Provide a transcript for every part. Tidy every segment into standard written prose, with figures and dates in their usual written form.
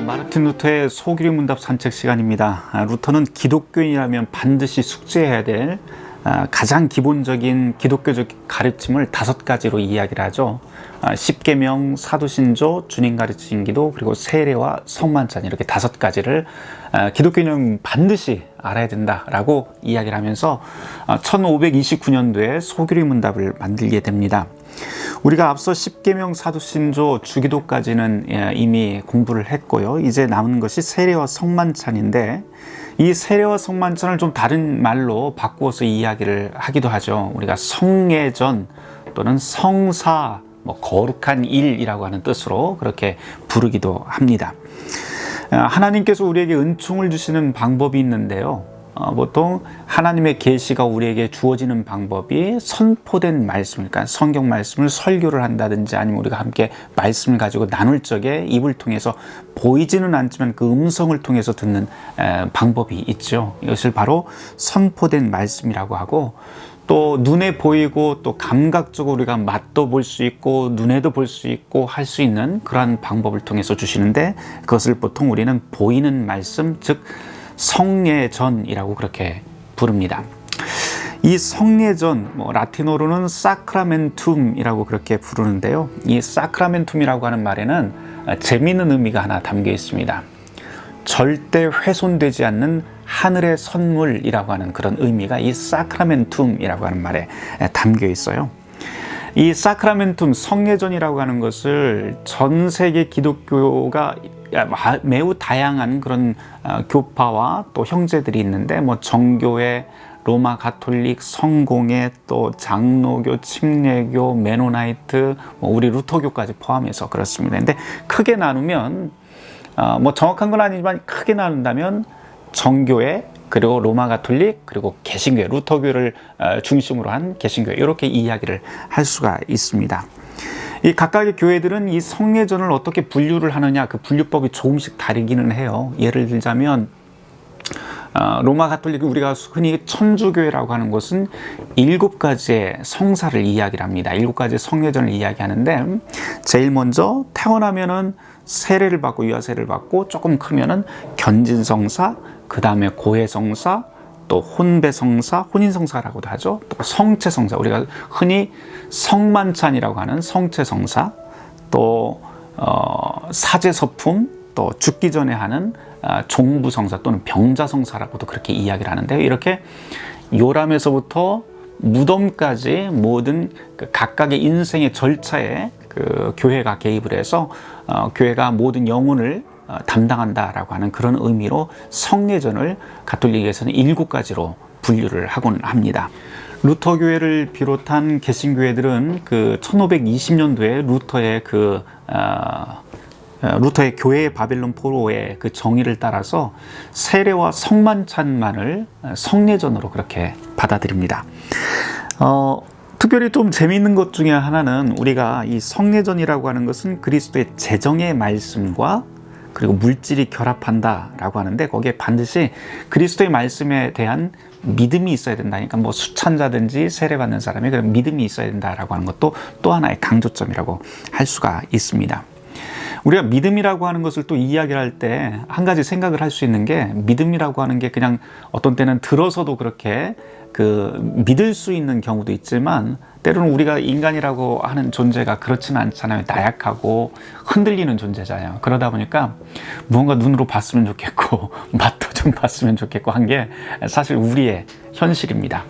마르틴 루터의 소규리 문답 산책 시간입니다. 루터는 기독교인이라면 반드시 숙지해야 될 가장 기본적인 기독교적 가르침을 5가지로 이야기를 하죠. 십계명, 사도신조, 주님 가르치신 기도, 그리고 세례와 성만찬, 이렇게 5가지를 기독교인은 반드시 알아야 된다라고 이야기를 하면서 1529년도에 소규리 문답을 만들게 됩니다. 우리가 앞서 십계명, 사도신조, 주기도까지는 이미 공부를 했고요. 이제 남은 것이 세례와 성만찬인데, 이 세례와 성만찬을 좀 다른 말로 바꾸어서 이야기를 하기도 하죠. 우리가 성례전 또는 성사, 거룩한 일이라고 하는 뜻으로 그렇게 부르기도 합니다. 하나님께서 우리에게 은총을 주시는 방법이 있는데요. 보통 하나님의 계시가 우리에게 주어지는 방법이 선포된 말씀, 그러니까 성경 말씀을 설교를 한다든지, 아니면 우리가 함께 말씀을 가지고 나눌 적에 입을 통해서 보이지는 않지만 그 음성을 통해서 듣는 방법이 있죠. 이것을 바로 선포된 말씀이라고 하고, 또 눈에 보이고 또 감각적으로 우리가 맛도 볼 수 있고 눈에도 볼 수 있고 할 수 있는 그러한 방법을 통해서 주시는데, 그것을 보통 우리는 보이는 말씀, 즉 성례전이라고 그렇게 부릅니다. 이 성례전, 라틴어로는 사크라멘툼이라고 그렇게 부르는데요. 이 사크라멘툼이라고 하는 말에는 재미있는 의미가 하나 담겨 있습니다. 절대 훼손되지 않는 하늘의 선물이라고 하는 그런 의미가 이 사크라멘툼이라고 하는 말에 담겨 있어요. 이 사크라멘툼, 성례전이라고 하는 것을 전 세계 기독교가 매우 다양한 그런 교파와 또 형제들이 있는데, 정교회, 로마 가톨릭, 성공회, 또 장로교, 침례교, 메노나이트, 우리 루터교까지 포함해서 그렇습니다. 근데 크게 나누면 정확한 건 아니지만 크게 나눈다면 정교회, 그리고 로마 가톨릭, 그리고 개신교회, 루터교를 중심으로 한 개신교회, 이렇게 이야기를 할 수가 있습니다. 이 각각의 교회들은 이 성례전을 어떻게 분류를 하느냐, 그 분류법이 조금씩 다르기는 해요. 예를 들자면 로마 가톨릭, 우리가 흔히 천주교회라고 하는 것은 7가지의 성사를 이야기를 합니다. 7가지의 성례전을 이야기하는데, 제일 먼저 태어나면은 세례를 받고 유아세례를 받고, 조금 크면은 견진성사, 그 다음에 고해성사, 또 혼배성사, 혼인성사라고도 하죠. 또 성체성사, 우리가 흔히 성만찬이라고 하는 성체성사, 또 사제서품, 또 죽기 전에 하는 종부성사 또는 병자성사라고도 그렇게 이야기를 하는데요. 이렇게 요람에서부터 무덤까지 모든 각각의 인생의 절차에 교회가 개입을 해서 교회가 모든 영혼을 담당한다라고 하는 그런 의미로 성례전을 가톨릭에서는 7가지로 분류를 하곤 합니다. 루터교회를 비롯한 개신교회들은 1520년도에 루터의 교회의 바벨론 포로의 그 정의를 따라서 세례와 성만찬만을 성례전으로 그렇게 받아들입니다. 특별히 좀 재미있는 것 중에 하나는, 우리가 이 성례전이라고 하는 것은 그리스도의 재정의 말씀과 그리고 물질이 결합한다라고 하는데, 거기에 반드시 그리스도의 말씀에 대한 믿음이 있어야 된다니까, 수찬자든지 세례받는 사람이 그런 믿음이 있어야 된다라고 하는 것도 또 하나의 강조점이라고 할 수가 있습니다. 우리가 믿음이라고 하는 것을 또 이야기를 할 때 한 가지 생각을 할 수 있는 게, 믿음이라고 하는 게 그냥 어떤 때는 들어서도 그렇게 믿을 수 있는 경우도 있지만, 때로는 우리가 인간이라고 하는 존재가 그렇지는 않잖아요. 나약하고 흔들리는 존재잖아요. 그러다 보니까 무언가 눈으로 봤으면 좋겠고 맛도 좀 봤으면 좋겠고 한 게 사실 우리의 현실입니다.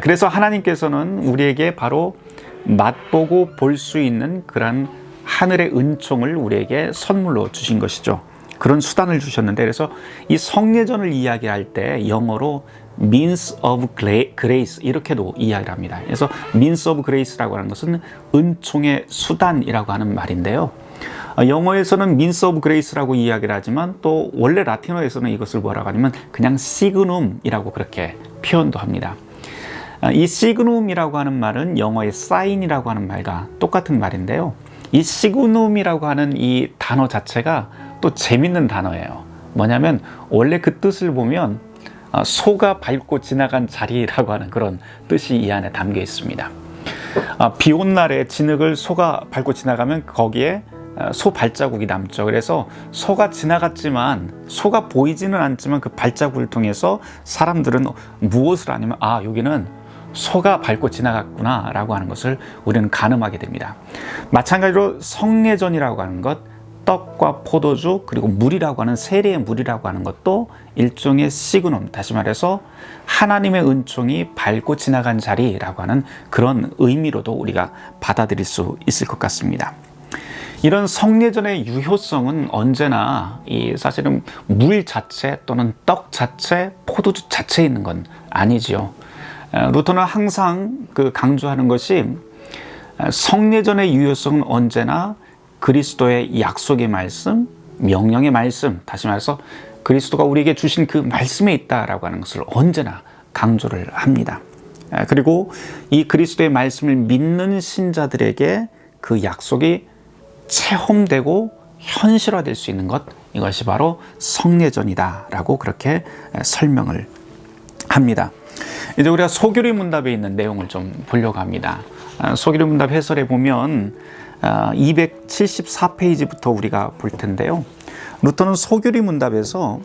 그래서 하나님께서는 우리에게 바로 맛보고 볼 수 있는 그런 하늘의 은총을 우리에게 선물로 주신 것이죠. 그런 수단을 주셨는데, 그래서 이 성례전을 이야기할 때 영어로 means of grace 이렇게도 이야기를 합니다. 그래서 means of grace라고 하는 것은 은총의 수단이라고 하는 말인데요. 영어에서는 means of grace라고 이야기를 하지만, 또 원래 라틴어에서는 이것을 뭐라고 하냐면 그냥 signum이라고 그렇게 표현도 합니다. 이 signum이라고 하는 말은 영어의 sign이라고 하는 말과 똑같은 말인데요. 이 signum이라고 하는 이 단어 자체가 또 재밌는 단어예요. 뭐냐면 원래 그 뜻을 보면 소가 밟고 지나간 자리라고 하는 그런 뜻이 이 안에 담겨 있습니다. 비 온 날에 진흙을 소가 밟고 지나가면 거기에 소 발자국이 남죠. 그래서 소가 지나갔지만 소가 보이지는 않지만 그 발자국을 통해서 사람들은 무엇을 아냐면 여기는 소가 밟고 지나갔구나 라고 하는 것을 우리는 가늠하게 됩니다. 마찬가지로 성례전이라고 하는 것, 떡과 포도주 그리고 물이라고 하는 세례의 물이라고 하는 것도 일종의 시그넘, 다시 말해서 하나님의 은총이 밟고 지나간 자리라고 하는 그런 의미로도 우리가 받아들일 수 있을 것 같습니다. 이런 성례전의 유효성은 언제나 사실은 물 자체 또는 떡 자체, 포도주 자체에 있는 건 아니지요. 루터는 항상 강조하는 것이 성례전의 유효성은 언제나 그리스도의 약속의 말씀, 명령의 말씀, 다시 말해서 그리스도가 우리에게 주신 그 말씀에 있다라고 하는 것을 언제나 강조를 합니다. 그리고 이 그리스도의 말씀을 믿는 신자들에게 그 약속이 체험되고 현실화될 수 있는 것, 이것이 바로 성례전이다라고 그렇게 설명을 합니다. 이제 우리가 소교리 문답에 있는 내용을 좀 보려고 합니다. 소교리 문답 해설에 보면 274페이지부터 우리가 볼 텐데요. 루터는 소교리 문답에서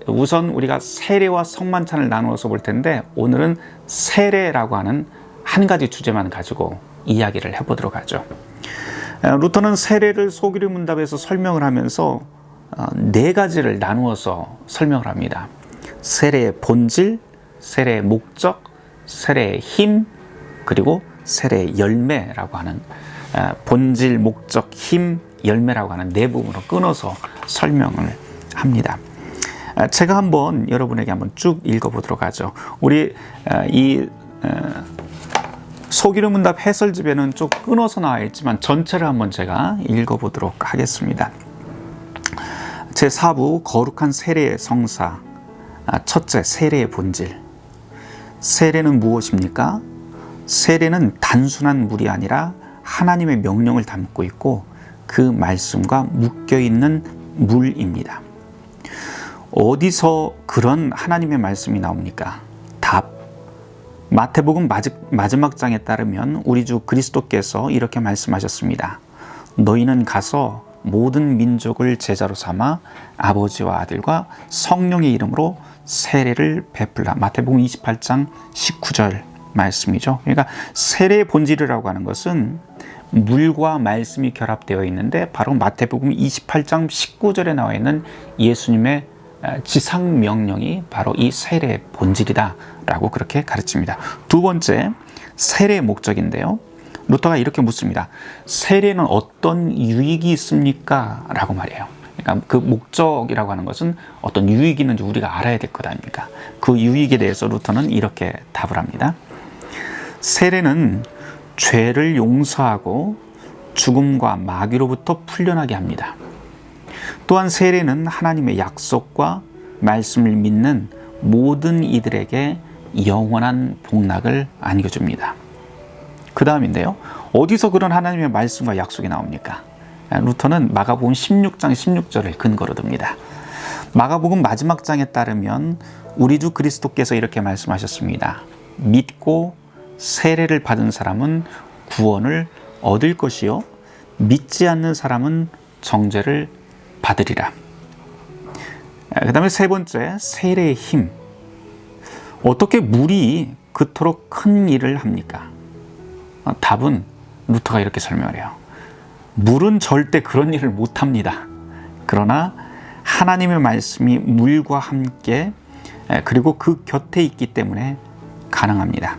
우선 우리가 세례와 성만찬을 나누어서 볼 텐데 오늘은 세례라고 하는 한 가지 주제만 가지고 이야기를 해보도록 하죠. 루터는 세례를 소교리 문답에서 설명을 하면서 네 가지를 나누어서 설명을 합니다. 세례의 본질, 세례의 목적, 세례의 힘, 그리고 세례의 열매라고 하는 본질, 목적, 힘, 열매라고 하는 네 부분으로 끊어서 설명을 합니다. 제가 한번 여러분에게 한번 쭉 읽어보도록 하죠. 우리 이 소교리 문답 해설집에는 좀 끊어서 나와 있지만 전체를 한번 제가 읽어보도록 하겠습니다. 제4부 거룩한 세례의 성사. 첫째, 세례의 본질. 세례는 무엇입니까? 세례는 단순한 물이 아니라 하나님의 명령을 담고 있고 그 말씀과 묶여있는 물입니다. 어디서 그런 하나님의 말씀이 나옵니까? 답. 마태복음 마지막 장에 따르면 우리 주 그리스도께서 이렇게 말씀하셨습니다. 너희는 가서 모든 민족을 제자로 삼아 아버지와 아들과 성령의 이름으로 세례를 베풀라. 마태복음 28장 19절 말씀이죠. 그러니까 세례의 본질이라고 하는 것은 물과 말씀이 결합되어 있는데 바로 마태복음 28장 19절에 나와 있는 예수님의 지상 명령이 바로 이 세례의 본질이다 라고 그렇게 가르칩니다. 두 번째, 세례의 목적인데요. 루터가 이렇게 묻습니다. 세례는 어떤 유익이 있습니까? 라고 말해요. 그러니까 그 목적이라고 하는 것은 어떤 유익이 있는지 우리가 알아야 될 것 아닙니까? 그 유익에 대해서 루터는 이렇게 답을 합니다. 세례는 죄를 용서하고 죽음과 마귀로부터 풀려나게 합니다. 또한 세례는 하나님의 약속과 말씀을 믿는 모든 이들에게 영원한 복락을 안겨줍니다. 그 다음인데요. 어디서 그런 하나님의 말씀과 약속이 나옵니까? 루터는 마가복음 16장 16절을 근거로 듭니다. 마가복음 마지막 장에 따르면 우리 주 그리스도께서 이렇게 말씀하셨습니다. 믿고 세례를 받은 사람은 구원을 얻을 것이요 믿지 않는 사람은 정죄를 받으리라. 그 다음에 세 번째, 세례의 힘. 어떻게 물이 그토록 큰 일을 합니까? 답은 루터가 이렇게 설명을 해요. 물은 절대 그런 일을 못합니다. 그러나 하나님의 말씀이 물과 함께 그리고 그 곁에 있기 때문에 가능합니다.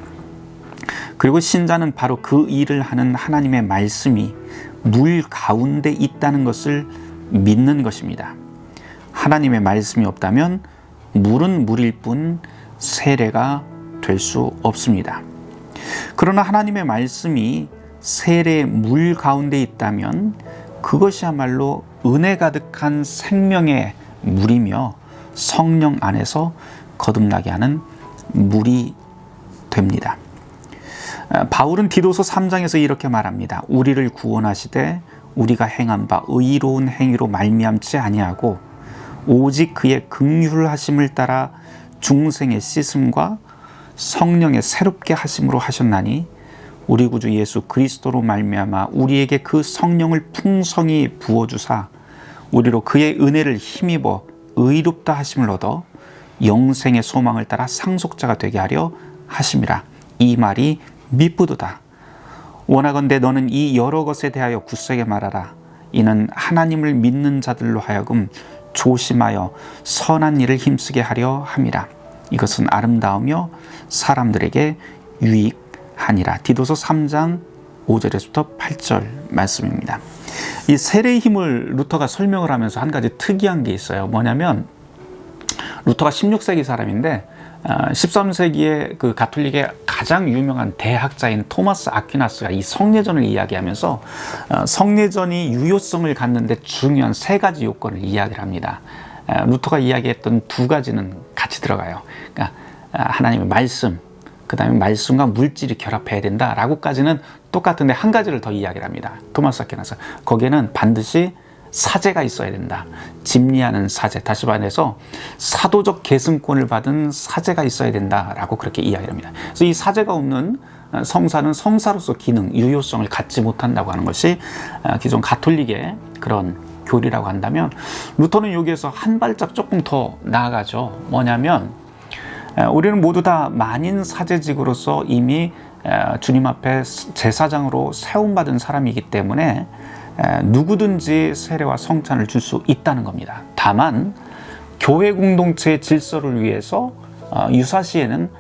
그리고 신자는 바로 그 일을 하는 하나님의 말씀이 물 가운데 있다는 것을 믿는 것입니다. 하나님의 말씀이 없다면 물은 물일 뿐 세례가 될 수 없습니다. 그러나 하나님의 말씀이 세례의 물 가운데 있다면 그것이야말로 은혜 가득한 생명의 물이며 성령 안에서 거듭나게 하는 물이 됩니다. 바울은 디도서 3장에서 이렇게 말합니다. 우리를 구원하시되 우리가 행한 바 의로운 행위로 말미암지 아니하고 오직 그의 긍휼하심을 따라 중생의 씻음과 성령의 새롭게 하심으로 하셨나니 우리 구주 예수 그리스도로 말미암아 우리에게 그 성령을 풍성히 부어주사 우리로 그의 은혜를 힘입어 의롭다 하심을 얻어 영생의 소망을 따라 상속자가 되게 하려 하심이라. 이 말이 미쁘도다. 원하건대 너는 이 여러 것에 대하여 굳세게 말하라. 이는 하나님을 믿는 자들로 하여금 조심하여 선한 일을 힘쓰게 하려 함이라. 이것은 아름다우며 사람들에게 유익하니라. 디도서 3장 5절에서부터 8절 말씀입니다. 이 세례의 힘을 루터가 설명을 하면서 한 가지 특이한 게 있어요. 뭐냐면 루터가 16세기 사람인데 13세기에 그 가톨릭의 가장 유명한 대학자인 토마스 아퀴나스가 이 성례전을 이야기하면서 성례전이 유효성을 갖는데 중요한 세 가지 요건을 이야기를 합니다. 루터가 이야기했던 두 가지는 같이 들어가요. 그러니까 하나님의 말씀, 그 다음에 말씀과 물질이 결합해야 된다라고까지는 똑같은데 한 가지를 더 이야기를 합니다. 토마스 아퀴나스. 거기에는 반드시 사제가 있어야 된다. 집리하는 사제, 다시 말해서 사도적 계승권을 받은 사제가 있어야 된다라고 그렇게 이야기를 합니다. 그래서 이 사제가 없는 성사는 성사로서 기능, 유효성을 갖지 못한다고 하는 것이 기존 가톨릭의 그런 교리라고 한다면, 루터는 여기에서 한 발짝 조금 더 나아가죠. 뭐냐면 우리는 모두 다 만인 사제직으로서 이미 주님 앞에 제사장으로 세움받은 사람이기 때문에 누구든지 세례와 성찬을 줄 수 있다는 겁니다. 다만 교회 공동체의 질서를 위해서 유사시에는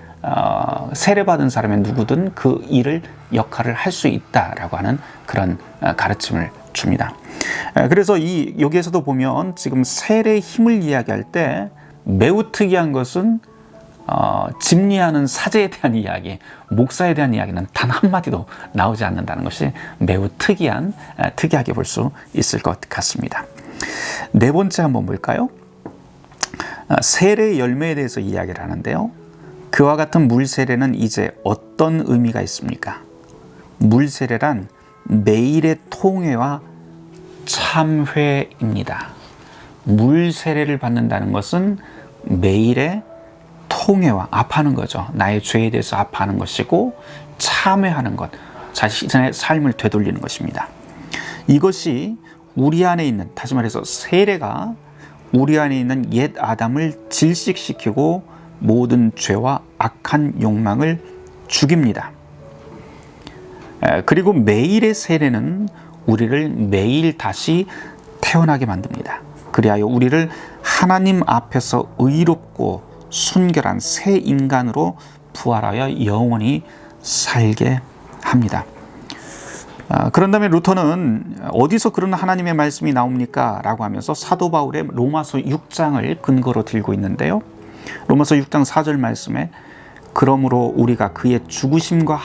세례받은 사람의 누구든 그 일을 역할을 할 수 있다라고 하는 그런 가르침을 줍니다. 그래서 여기에서도 보면 지금 세례의 힘을 이야기할 때 매우 특이한 것은 집리하는 사제에 대한 이야기, 목사에 대한 이야기는 단 한마디도 나오지 않는다는 것이 매우 특이하게 볼 수 있을 것 같습니다. 네 번째 한번 볼까요? 세례의 열매에 대해서 이야기를 하는데요. 그와 같은 물세례는 이제 어떤 의미가 있습니까? 물세례란 매일의 통회와 참회입니다. 물세례를 받는다는 것은 매일의 통회와 합하는 거죠. 나의 죄에 대해서 합하는 것이고, 참회하는 것, 자신의 삶을 되돌리는 것입니다. 이것이 우리 안에 있는, 다시 말해서 세례가 우리 안에 있는 옛 아담을 질식시키고 모든 죄와 악한 욕망을 죽입니다. 그리고 매일의 세례는 우리를 매일 다시 태어나게 만듭니다. 그리하여 우리를 하나님 앞에서 의롭고 순결한 새 인간으로 부활하여 영원히 살게 합니다. 그런다면 루터는 어디서 그런 하나님의 말씀이 나옵니까? 라고 하면서 사도 바울의 로마서 6장을 근거로 들고 있는데요. 로마서 6장 4절 말씀에 그러므로 우리가 그의 죽으심과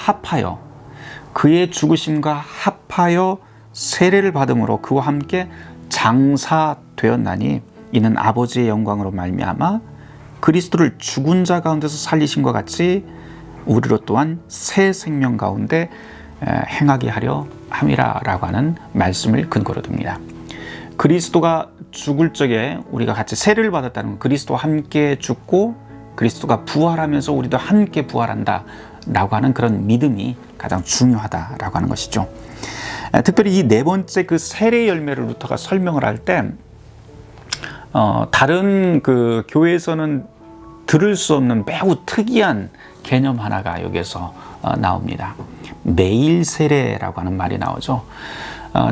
합하여 세례를 받음으로 그와 함께 장사되었나니 이는 아버지의 영광으로 말미암아 그리스도를 죽은 자 가운데서 살리신 것 같이 우리로 또한 새 생명 가운데 행하게 하려 함이라 라고 하는 말씀을 근거로 듭니다. 그리스도가 죽을 적에 우리가 같이 세례를 받았다는 건 그리스도와 함께 죽고 그리스도가 부활하면서 우리도 함께 부활한다 라고 하는 그런 믿음이 가장 중요하다라고 하는 것이죠. 특별히 이 네 번째 그 세례 열매를 루터가 설명을 할 때 다른 그 교회에서는 들을 수 없는 매우 특이한 개념 하나가 여기에서 나옵니다. 매일 세례라고 하는 말이 나오죠.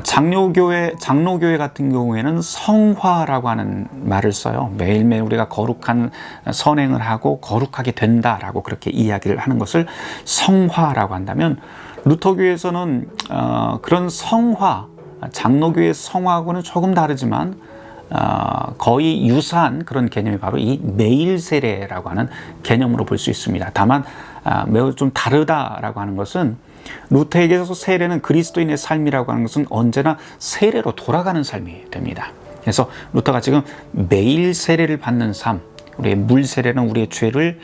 장로교회 같은 경우에는 성화라고 하는 말을 써요. 매일매일 우리가 거룩한 선행을 하고 거룩하게 된다라고 그렇게 이야기를 하는 것을 성화라고 한다면, 루터교에서는 그런 성화, 장로교의 성화하고는 조금 다르지만 거의 유사한 그런 개념이 바로 이 매일 세례라고 하는 개념으로 볼 수 있습니다. 다만 매우 좀 다르다라고 하는 것은, 루터에게서 세례는 그리스도인의 삶이라고 하는 것은 언제나 세례로 돌아가는 삶이 됩니다. 그래서 루터가 지금 매일 세례를 받는 삶, 우리의 물 세례는 우리의 죄를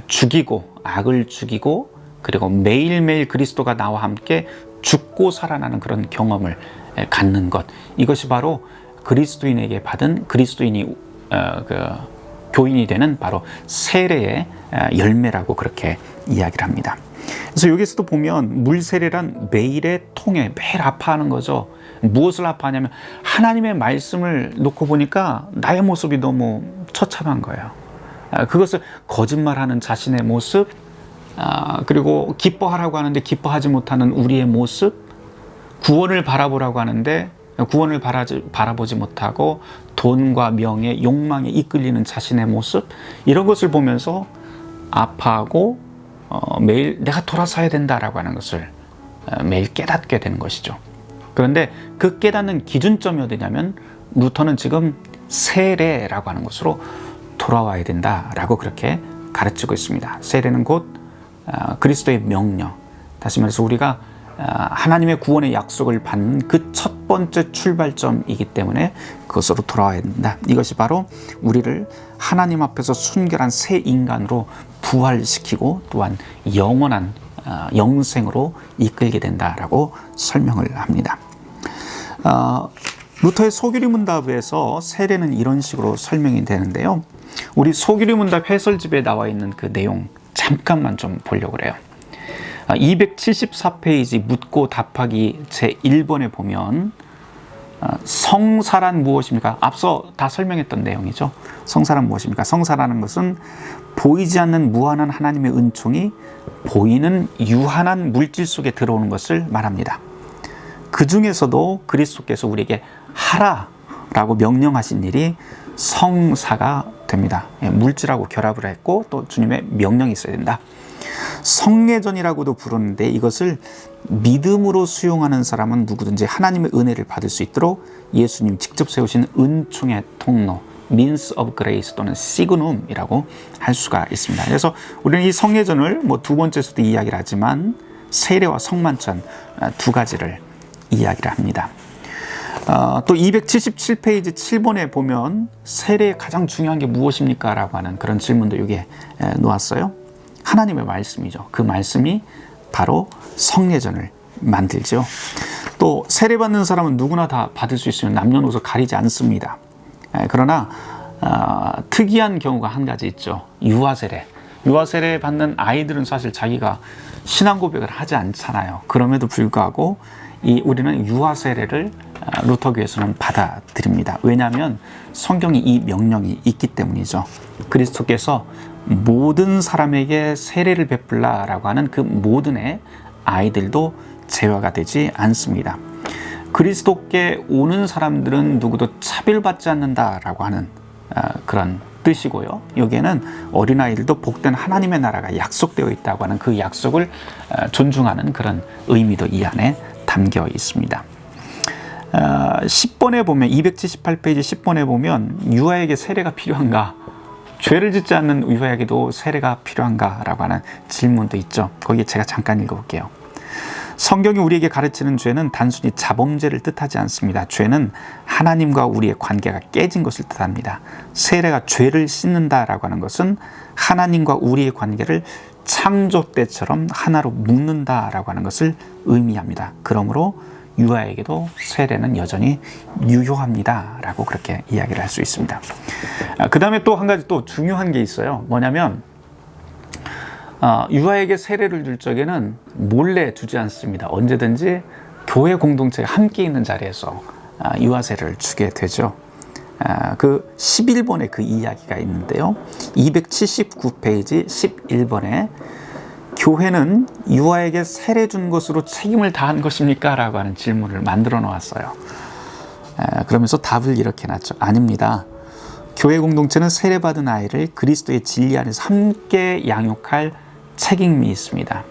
죽이고 악을 죽이고, 그리고 매일매일 그리스도가 나와 함께 죽고 살아나는 그런 경험을 갖는 것, 이것이 바로 그리스도인에게 받은, 그리스도인이 교인이 되는 바로 세례의 열매라고 그렇게 이야기를 합니다. 그래서 여기서도 보면 물세례란 매일의 통해, 매일 아파하는 거죠. 무엇을 아파하냐면 하나님의 말씀을 놓고 보니까 나의 모습이 너무 처참한 거예요. 그것을 거짓말하는 자신의 모습, 그리고 기뻐하라고 하는데 기뻐하지 못하는 우리의 모습, 구원을 바라보라고 하는데 구원을 바라보지 못하고 돈과 명예, 욕망에 이끌리는 자신의 모습, 이런 것을 보면서 아파하고 매일 내가 돌아서야 된다라고 하는 것을 매일 깨닫게 되는 것이죠. 그런데 그 깨닫는 기준점이 어디냐면 루터는 지금 세례라고 하는 것으로 돌아와야 된다라고 그렇게 가르치고 있습니다. 세례는 곧 그리스도의 명령, 다시 말해서 우리가 하나님의 구원의 약속을 받는 그 첫 번째 출발점이기 때문에 그것으로 돌아와야 된다. 이것이 바로 우리를 하나님 앞에서 순결한 새 인간으로 부활시키고 또한 영원한 영생으로 이끌게 된다라고 설명을 합니다. 루터의 소규리 문답에서 세례는 이런 식으로 설명이 되는데요. 우리 소규리 문답 해설집에 나와 있는 그 내용 잠깐만 좀 보려고 그래요. 274페이지 묻고 답하기 제1번에 보면 성사란 무엇입니까? 앞서 다 설명했던 내용이죠. 성사란 무엇입니까? 성사라는 것은 보이지 않는 무한한 하나님의 은총이 보이는 유한한 물질 속에 들어오는 것을 말합니다. 그 중에서도 그리스도께서 우리에게 하라라고 명령하신 일이 성사가 됩니다. 물질하고 결합을 했고 또 주님의 명령이 있어야 된다. 성례전이라고도 부르는데 이것을 믿음으로 수용하는 사람은 누구든지 하나님의 은혜를 받을 수 있도록 예수님 직접 세우신 은총의 통로, means of grace 또는 시그눔이라고 할 수가 있습니다. 그래서 우리는 이 성례전을 두 번째에서도 이야기를 하지만 세례와 성만찬 두 가지를 이야기를 합니다. 또 277페이지 7번에 보면 세례의 가장 중요한 게 무엇입니까? 라고 하는 그런 질문도 여기에 놓았어요. 하나님의 말씀이죠. 그 말씀이 바로 성례전을 만들죠. 또 세례받는 사람은 누구나 다 받을 수 있으면 남녀노소 가리지 않습니다. 그러나 특이한 경우가 한 가지 있죠. 유아세례. 유아세례 받는 아이들은 사실 자기가 신앙 고백을 하지 않잖아요. 그럼에도 불구하고 우리는 유아세례를 루터교에서는 받아들입니다. 왜냐하면 성경에 이 명령이 있기 때문이죠. 그리스도께서 모든 사람에게 세례를 베풀라라고 하는 그 모든의 아이들도 제외가 되지 않습니다. 그리스도께 오는 사람들은 누구도 차별받지 않는다라고 하는 그런 뜻이고요. 여기에는 어린아이들도 복된 하나님의 나라가 약속되어 있다고 하는 그 약속을 존중하는 그런 의미도 이 안에 담겨 있습니다. 10번에 보면 278페이지 10번에 보면 유아에게 세례가 필요한가? 죄를 짓지 않는 유아에게도 세례가 필요한가? 라고 하는 질문도 있죠. 거기에 제가 잠깐 읽어볼게요. 성경이 우리에게 가르치는 죄는 단순히 자범죄를 뜻하지 않습니다. 죄는 하나님과 우리의 관계가 깨진 것을 뜻합니다. 세례가 죄를 씻는다라고 하는 것은 하나님과 우리의 관계를 창조 때처럼 하나로 묶는다라고 하는 것을 의미합니다. 그러므로 유아에게도 세례는 여전히 유효합니다 라고 그렇게 이야기를 할 수 있습니다. 그 다음에 또 한 가지 또 중요한 게 있어요. 뭐냐면 유아에게 세례를 줄 적에는 몰래 주지 않습니다. 언제든지 교회 공동체가 함께 있는 자리에서 유아 세례를 주게 되죠. 그 11번에 그 이야기가 있는데요. 279페이지 11번에 교회는 유아에게 세례 준 것으로 책임을 다한 것입니까? 라고 하는 질문을 만들어 놓았어요. 그러면서 답을 이렇게 놨죠. 아닙니다. 교회 공동체는 세례받은 아이를 그리스도의 진리 안에서 함께 양육할 책임이 있습니다.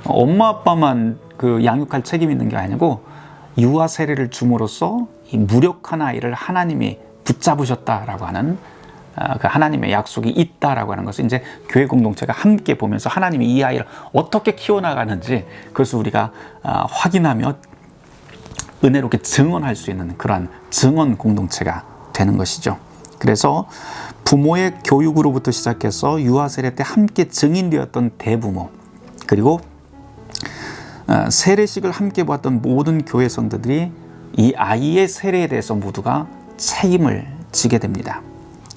엄마 아빠만 그 양육할 책임이 있는 게 아니고 유아 세례를 줌으로써 이 무력한 아이를 하나님이 붙잡으셨다라고 하는 그 하나님의 약속이 있다라고 하는 것을 이제 교회 공동체가 함께 보면서 하나님이 이 아이를 어떻게 키워나가는지 그것을 우리가 확인하며 은혜롭게 증언할 수 있는 그러한 증언 공동체가 되는 것이죠. 그래서 부모의 교육으로부터 시작해서 유아 세례 때 함께 증인되었던 대부모, 그리고 세례식을 함께 보았던 모든 교회 성도들이 이 아이의 세례에 대해서 모두가 책임을 지게 됩니다.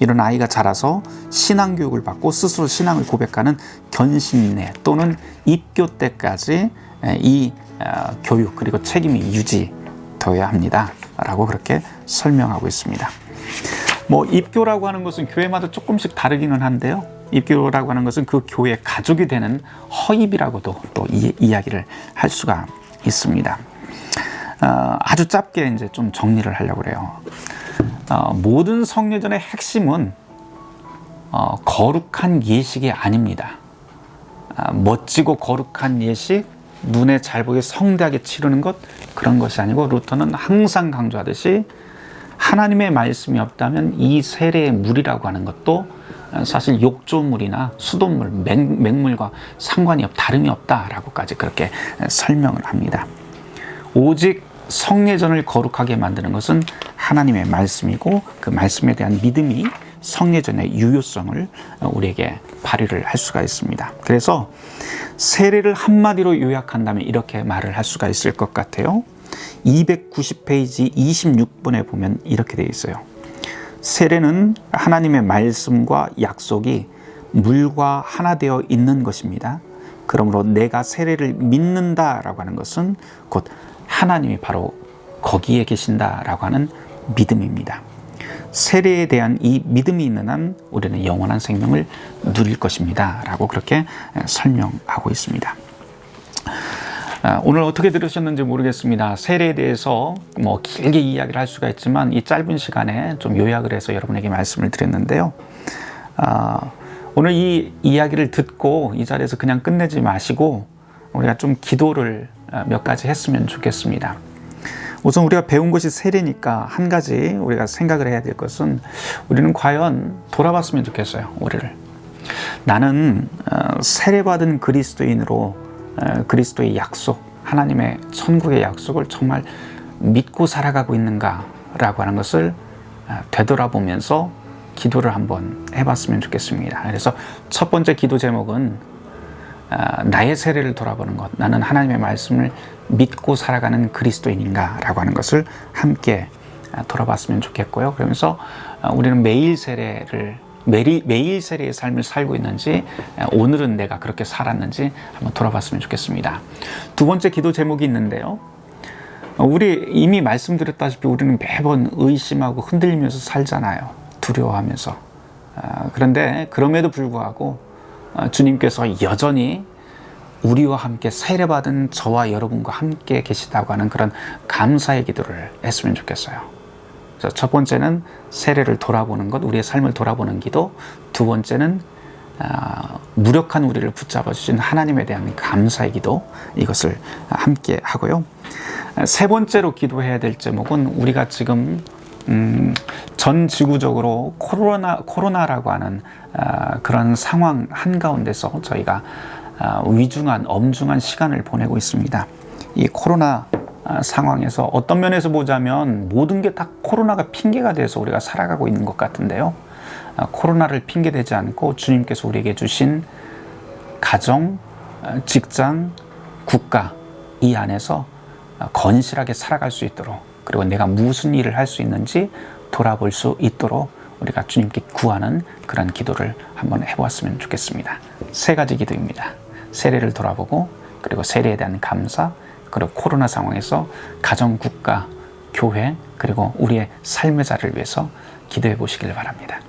이런 아이가 자라서 신앙교육을 받고 스스로 신앙을 고백하는 견신내 또는 입교 때까지 이 교육 그리고 책임이 유지되어야 합니다 라고 그렇게 설명하고 있습니다. 입교라고 하는 것은 교회마다 조금씩 다르기는 한데요, 입교라고 하는 것은 그 교회 가족이 되는 허입이라고도 또 이야기를 할 수가 있습니다. 아주 짧게 이제 좀 정리를 하려고 그래요. 모든 성례전의 핵심은 거룩한 예식이 아닙니다. 멋지고 거룩한 예식, 눈에 잘 보이게 성대하게 치르는 것, 그런 것이 아니고 루터는 항상 강조하듯이 하나님의 말씀이 없다면 이 세례의 물이라고 하는 것도 사실 욕조물이나 수돗물, 맹물과 다름이 없다라고까지 그렇게 설명을 합니다. 오직 성례전을 거룩하게 만드는 것은 하나님의 말씀이고 그 말씀에 대한 믿음이 성례전의 유효성을 우리에게 발휘를 할 수가 있습니다. 그래서 세례를 한마디로 요약한다면 이렇게 말을 할 수가 있을 것 같아요. 290페이지 26번에 보면 이렇게 되어 있어요. 세례는 하나님의 말씀과 약속이 물과 하나 되어 있는 것입니다. 그러므로 내가 세례를 믿는다라고 하는 것은 곧 하나님이 바로 거기에 계신다라고 하는 믿음입니다. 세례에 대한 이 믿음이 있는 한 우리는 영원한 생명을 누릴 것입니다 라고 그렇게 설명하고 있습니다. 오늘 어떻게 들으셨는지 모르겠습니다. 세례에 대해서 길게 이야기를 할 수가 있지만 이 짧은 시간에 좀 요약을 해서 여러분에게 말씀을 드렸는데요. 오늘 이 이야기를 듣고 이 자리에서 그냥 끝내지 마시고 우리가 좀 기도를 몇 가지 했으면 좋겠습니다. 우선 우리가 배운 것이 세례니까 한 가지 우리가 생각을 해야 될 것은 우리는 과연 돌아봤으면 좋겠어요. 우리를. 나는 세례받은 그리스도인으로 그리스도의 약속, 하나님의 천국의 약속을 정말 믿고 살아가고 있는가라고 하는 것을 되돌아보면서 기도를 한번 해봤으면 좋겠습니다. 그래서 첫 번째 기도 제목은 나의 세례를 돌아보는 것, 나는 하나님의 말씀을 믿고 살아가는 그리스도인인가 라고 하는 것을 함께 돌아봤으면 좋겠고요. 그러면서 우리는 매일 세례의 삶을 살고 있는지, 오늘은 내가 그렇게 살았는지 한번 돌아봤으면 좋겠습니다. 두 번째 기도 제목이 있는데요, 우리 이미 말씀드렸다시피 우리는 매번 의심하고 흔들리면서 살잖아요. 두려워하면서. 그런데 그럼에도 불구하고 주님께서 여전히 우리와 함께 세례받은 저와 여러분과 함께 계시다고 하는 그런 감사의 기도를 했으면 좋겠어요. 첫 번째는 세례를 돌아보는 것, 우리의 삶을 돌아보는 기도. 두 번째는 무력한 우리를 붙잡아 주신 하나님에 대한 감사의 기도, 이것을 함께 하고요. 세 번째로 기도해야 될 제목은 우리가 지금 전 지구적으로 코로나라고 하는 그런 상황 한가운데서 저희가 엄중한 시간을 보내고 있습니다. 이 코로나 상황에서 어떤 면에서 보자면 모든 게 다 코로나가 핑계가 돼서 우리가 살아가고 있는 것 같은데요. 코로나를 핑계대지 않고 주님께서 우리에게 주신 가정, 직장, 국가 이 안에서 건실하게 살아갈 수 있도록, 그리고 내가 무슨 일을 할 수 있는지 돌아볼 수 있도록 우리가 주님께 구하는 그런 기도를 한번 해보았으면 좋겠습니다. 세 가지 기도입니다. 세례를 돌아보고, 그리고 세례에 대한 감사, 그리고 코로나 상황에서 가정, 국가, 교회, 그리고 우리의 삶의 자리를 위해서 기도해 보시길 바랍니다.